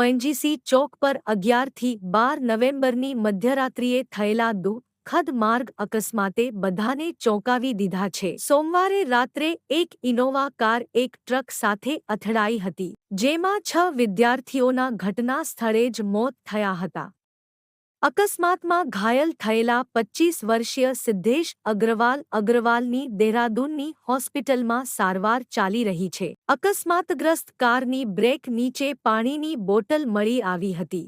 ONGC ચોક પર 11થી 12 નવેમ્બરની મધ્યરાત્રિએ થયેલા દુઃખદ માર્ગ અકસ્માતે બધાને ચોંકાવી દીધા છે. સોમવારે રાત્રે એક ઇનોવા કાર એક ટ્રક સાથે અથડાઈ હતી, જેમાં 6 વિદ્યાર્થીઓના ઘટના સ્થળે જ મોત થયા હતા. અકસ્માતમાં ઘાયલ થયેલા 25 વર્ષીય સિદ્ધેશ અગ્રવાલની દહેરાદૂનની હોસ્પિટલમાં સારવાર ચાલી રહી છે. અકસ્માતગ્રસ્ત કારની બ્રેક નીચે પાણીની બોટલ મળી આવી હતી,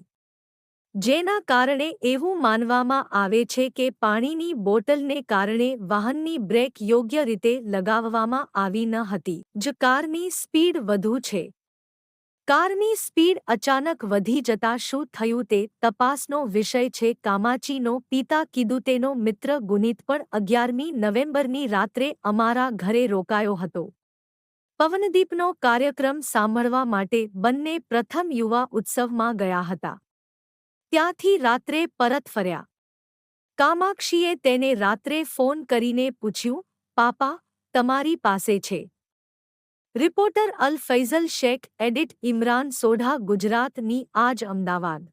જેના કારણે એવું માનવામાં આવે છે કે પાણીની બોટલને કારણે વાહનની બ્રેક યોગ્ય રીતે લગાવવામાં આવી ન હતી જ કારની સ્પીડ વધુ છે. કારની સ્પીડ અચાનક વધી જતા શું થયું તે તપાસનો વિષય છે. કામાચીનો પિતા કીધું. મિત્ર ગુનીત પણ 11મી નવેમ્બરની રાત્રે અમારા ઘરે રોકાયો હતો. પવનદીપનો કાર્યક્રમ સાંભળવા માટે બંને પ્રથમ યુવા ઉત્સવમાં ગયા હતા. ત્યાંથી રાત્રે પરત ફર્યા. કામાક્ષીએ તેને રાત્રે ફોન કરીને પૂછ્યું, પાપા, તમારી પાસે છે? રિપોર્ટર અલ ફૈઝલ શેખ, એડિટ ઇમરાન સોઢા, ગુજરાતની આજ, અમદાવાદ.